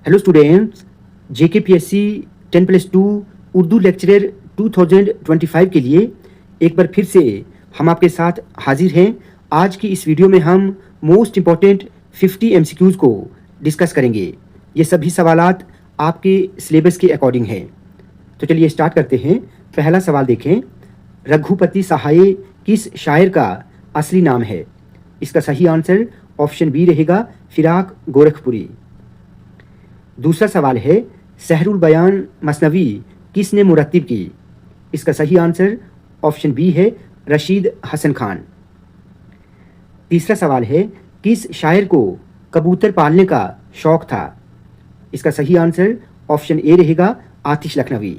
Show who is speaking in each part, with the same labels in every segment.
Speaker 1: Hello students, JKPSC 10+2 Urdu lecturer 2025 के लिए एक बार फिर से हम आपके साथ हाजिर हैं। आज की इस वीडियो में हम मोस्ट इम्पॉर्टेंट 50 MCQs को डिस्कस करेंगे। ये सभी सवालात आपके सिलेबस के अकॉर्डिंग हैं। तो चलिए स्टार्ट करते हैं। पहला सवाल देखें, रघुपति सहाय किस शायर का असली नाम है? इसका सही आंसर ऑप्शन बी रहेगा, फिराक गोरखपुरी। दूसरा सवाल है, सहरुल बयान मसनवी किसने मुरत्तिब की? इसका सही आंसर ऑप्शन बी है, रशीद हसन खान। तीसरा सवाल है, किस शायर को कबूतर पालने का शौक था? इसका सही आंसर ऑप्शन ए रहेगा, आतिश लखनवी।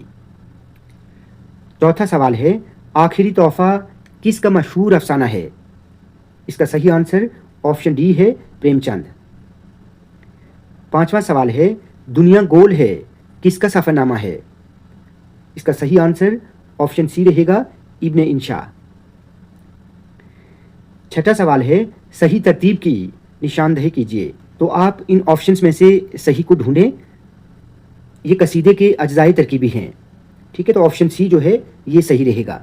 Speaker 1: चौथा सवाल है, आखिरी तोहफा किसका मशहूर अफसाना है? इसका सही आंसर ऑप्शन डी है, प्रेमचंद। पांचवा सवाल है, दुनिया गोल है किसका सफ़रनामा है? इसका सही आंसर ऑप्शन सी रहेगा, इब्ने इंशा। छठा सवाल है, सही तरतीब की निशानदेही कीजिए। तो आप इन ऑप्शंस में से सही को ढूंढें। ये कसीदे के अज्जाए तरकीबी हैं, ठीक है, तो ऑप्शन सी जो है ये सही रहेगा।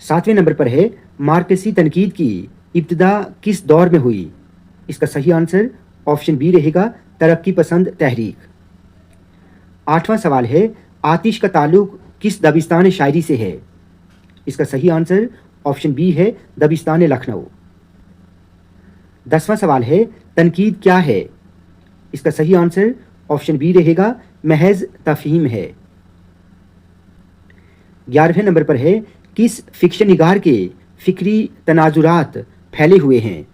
Speaker 1: सातवें नंबर पर है, मार्कसी तनकीद की इब्तिदा किस दौर में हुई? इसका सही आंसर ऑप्शन बी रहेगा, तरक्की पसंद तहरीक। आठवां सवाल है, आतिश का ताल्लुक किस दबिस्तान शायरी से है? इसका सही आंसर ऑप्शन बी है, दबिस्तान लखनऊ। 10वां सवाल है, तनकीद क्या है? इसका सही आंसर ऑप्शन बी रहेगा, महज तफहीम है। 11वें नंबर पर है, किस फिक्शन निगार के फिक्री तनाजुरात फैले हुए हैं?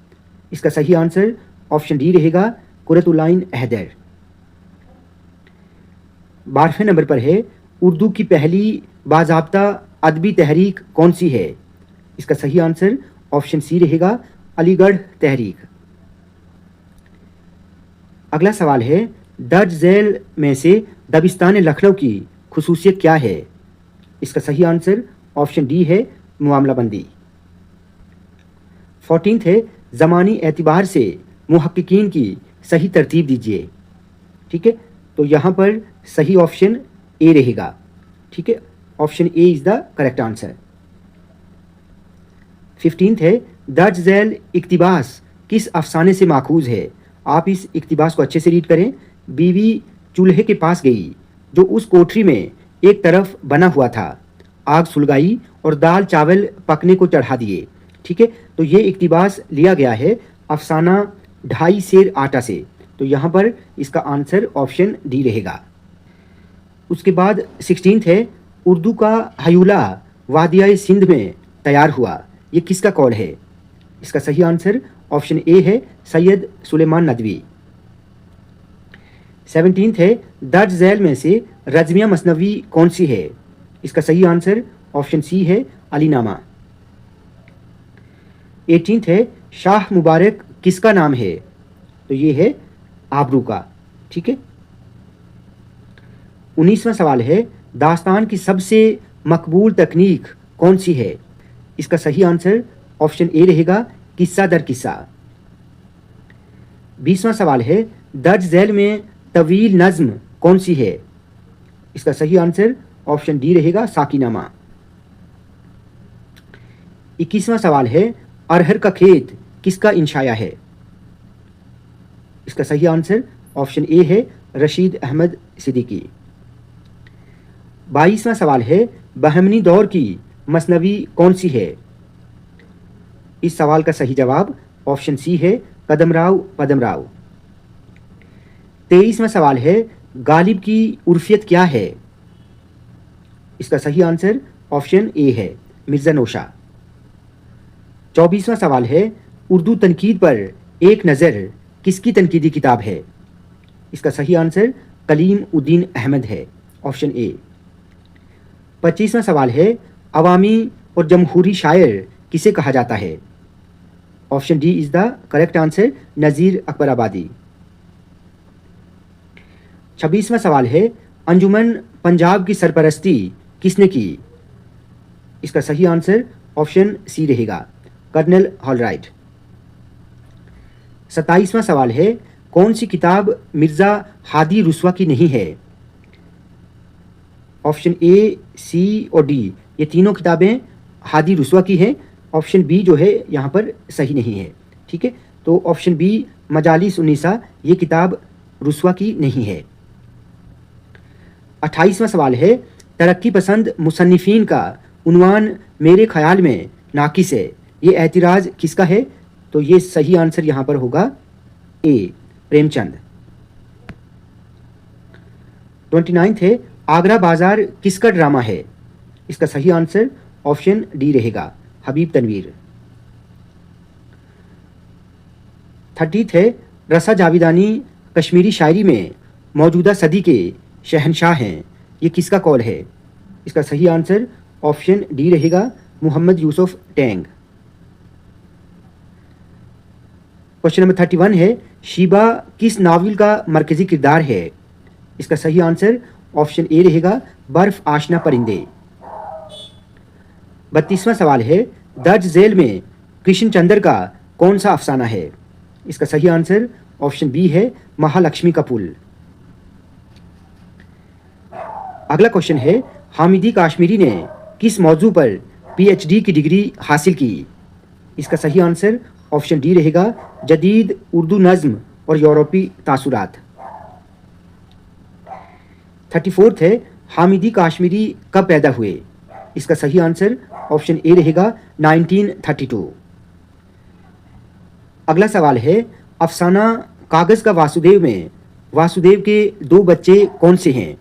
Speaker 1: इसका सही आंसर ऑप्शन डी रहेगा, कुरतुल्लाइन हैदर। 12वें नंबर पर है, उर्दू की पहली बाज़ाब्ता अदबी तहरीक कौन सी है? इसका सही आंसर ऑप्शन सी रहेगा, अलीगढ़ तहरीक। अगला सवाल है, दर्ज झैल में से दबिस्तान लखनऊ की खुसूसियत क्या है? इसका सही आंसर ऑप्शन डी है, मामलाबंदी। 14th है, ज़मानी एतबार से मुहक्किकीन की सही तरतीब दीजिए। ठीक है, तो यहाँ पर सही ऑप्शन ए रहेगा। ठीक है, option A is the correct answer. 15th है, दर्ज झैल इक्तिबास किस अफसाने से माखूज है? आप इस इक्तिबास को अच्छे से रीड करें। बीवी चूल्हे के पास गई जो उस कोठरी में एक तरफ बना हुआ था, आग सुलगाई और दाल चावल पकने को चढ़ा दिए। ठीक है, तो ये इक्तिबास लिया गया है अफसाना 2.5 सेर आटा से। तो यहाँ पर इसका आंसर ऑप्शन डी रहेगा। उसके बाद 16th है, उर्दू का हयूला वादिया सिंध में तैयार हुआ, ये किसका कौल है? इसका सही आंसर ऑप्शन ए है, सैयद सुलेमान नदवी। 17th है, दर्ज झैल में से रज़मिया मसनवी कौन सी है? इसका सही आंसर ऑप्शन सी है, अलीनामा। 18th है, शाह मुबारक किसका नाम है? तो ये है आबरू का। ठीक है। 19वां सवाल है, दास्तान की सबसे मकबूल तकनीक कौन सी है? इसका सही आंसर ऑप्शन ए रहेगा, किस्सा दर किस्सा। 20वां सवाल है, दर्ज झैल में तवील नज़्म कौन सी है? इसका सही आंसर ऑप्शन डी रहेगा, साकिनामा। 21वां सवाल है, अरहर का खेत किसका इंशाया है? इसका सही आंसर ऑप्शन ए है, रशीद अहमद सिद्दीकी। 22वां सवाल है, बहमनी दौर की मसनवी कौन सी है? इस सवाल का सही जवाब ऑप्शन सी है, कदमराव पदमराव। 23वां सवाल है, गालिब की उर्फियत क्या है? इसका सही आंसर ऑप्शन ए है, मिर्ज़ा नौशा। 24वां सवाल है, उर्दू तनकीद पर एक नज़र किसकी तनकीदी किताब है? इसका सही आंसर कलीम उद्दीन अहमद है, ऑप्शन ए। 25वां सवाल है, अवामी और जमहूरी शायर किसे कहा जाता है? Option D is the correct answer, Nazir Akbarabadi. 26वां सवाल है, अंजुमन पंजाब की सरपरस्ती किसने की? इसका सही आंसर ऑप्शन सी रहेगा, कर्नल हॉलराइट। 27वां सवाल है, कौन सी किताब मिर्ज़ा हादी रुस्वा की नहीं है? ऑप्शन ए, सी और डी ये तीनों किताबें हादी रुस्वा की हैं। ऑप्शन बी जो है यहाँ पर सही नहीं है। ठीक है, तो ऑप्शन बी मजालिस उन्नीसा ये किताब रुस्वा की नहीं है। 28वां सवाल है, तरक्की पसंद मुसन्निफीन का उन्वान मेरे ख्याल में नाकिस है, ये एतराज़ किसका है? तो ये सही आंसर यहाँ पर होगा ए, प्रेमचंद। 29 है, आगरा बाजार किसका ड्रामा है? इसका सही आंसर ऑप्शन डी रहेगा, हबीब तनवीर। 30 है, रसा जावेदानी कश्मीरी शायरी में मौजूदा सदी के शहनशाह हैं, ये किसका कौल है? इसका सही आंसर ऑप्शन डी रहेगा, मोहम्मद यूसुफ टैंग। क्वेश्चन नंबर 31 है, शीबा किस नावल का मरकजी किरदार है? इसका सही आंसर ऑप्शन ए रहेगा, बर्फ आशना परिंदे। 32वां सवाल है, दर्ज झेल में कृष्ण चंद्र का कौन सा अफसाना है? इसका सही आंसर ऑप्शन बी है, महालक्ष्मी का पुल। अगला क्वेश्चन है, हामिदी काश्मीरी ने किस मौजू पर पीएचडी की डिग्री हासिल की? इसका सही आंसर ऑप्शन डी रहेगा, जदीद उर्दू नज़्म और यूरोपी तासुरात। 34 है, हामिदी काश्मीरी कब पैदा हुए? इसका सही आंसर ऑप्शन ए रहेगा, 1932। अगला सवाल है, अफसाना कागज़ का वासुदेव में वासुदेव के दो बच्चे कौन से हैं?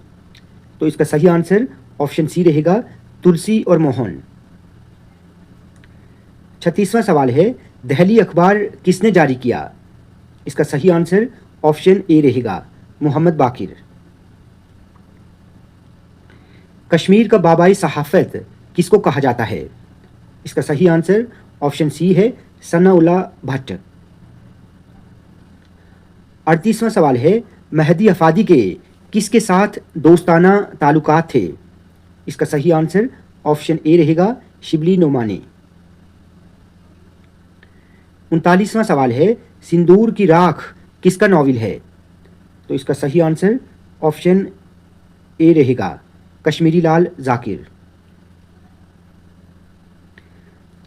Speaker 1: तो इसका सही आंसर ऑप्शन सी रहेगा, तुलसी और मोहन। 36वां सवाल है, दहली अखबार किसने जारी किया? इसका सही आंसर ऑप्शन ए रहेगा, मोहम्मद बाकिर। कश्मीर का बाबाई सहाफ़त किसको कहा जाता है? इसका सही आंसर ऑप्शन सी है, सनाउल्लाह भट्ट। 38वां सवाल है, मेहदी अफादी के किसके साथ दोस्ताना ताल्लुकात थे? इसका सही आंसर ऑप्शन ए रहेगा, शिबली नोमानी। 39वां सवाल है, सिंदूर की राख किसका नावल है? तो इसका सही आंसर ऑप्शन ए रहेगा, कश्मीरी लाल जाकिर।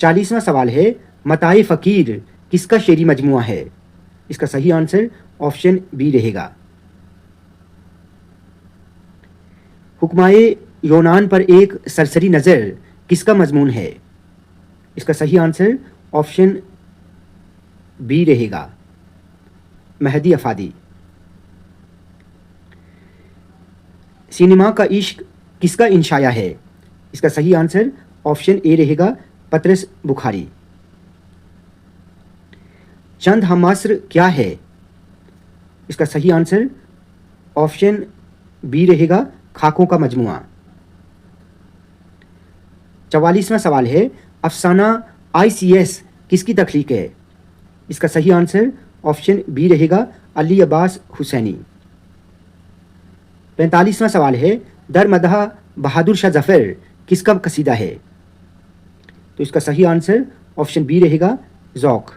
Speaker 1: 40वां सवाल है, मताए फ़कीर किसका शेरी मजमुआ है? इसका सही आंसर ऑप्शन बी रहेगा। हुक्माए यूनान पर एक सरसरी नज़र किसका मजमून है? इसका सही आंसर ऑप्शन बी रहेगा, मेहदी अफादी। सिनेमा का इश्क किसका इंशाया है? इसका सही आंसर ऑप्शन ए रहेगा, पतरस बुखारी। चंद हमअस्र क्या है? इसका सही आंसर ऑप्शन बी रहेगा, खाकों का मजमुआ। 44वां सवाल है, अफसाना ICS किसकी तख्लीक है? इसका सही आंसर ऑप्शन बी रहेगा, अली अब्बास हुसैनी। 45वां सवाल है, दरमदह बहादुर शाह जफ़र किसका कसीदा है? तो इसका सही आंसर ऑप्शन बी रहेगा, ज़ौक़।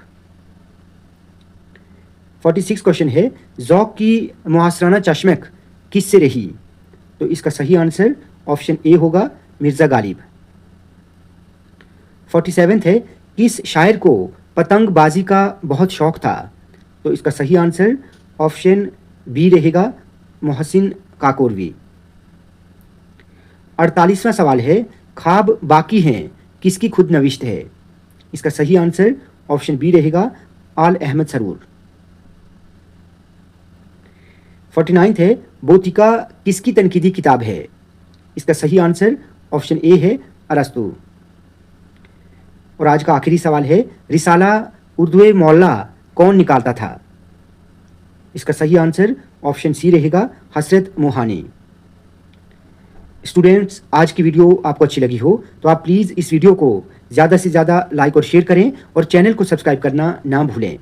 Speaker 1: 46 क्वेश्चन है, ज़ौक़ की मुआसराना चश्मक किससे रही? तो इसका सही आंसर ऑप्शन ए होगा, मिर्ज़ा गालिब। 47 है, किस शायर को पतंगबाजी का बहुत शौक़ था? तो इसका सही आंसर ऑप्शन बी रहेगा, मोहसिन काकोरवी। 48वां सवाल है, ख्वाब बाकी हैं किसकी खुद नविश्त है? इसका सही आंसर ऑप्शन बी रहेगा, आल अहमद सरूर। 49 है, बोतिका किसकी तनकीदी किताब है? इसका सही आंसर ऑप्शन ए है, अरस्तु। और आज का आखिरी सवाल है, रिसाला उर्दू मौला कौन निकालता था? इसका सही आंसर ऑप्शन सी रहेगा, हसरत मोहानी। स्टूडेंट्स, आज की वीडियो आपको अच्छी लगी हो तो आप प्लीज़ इस वीडियो को ज़्यादा से ज़्यादा लाइक और शेयर करें और चैनल को सब्सक्राइब करना ना भूलें।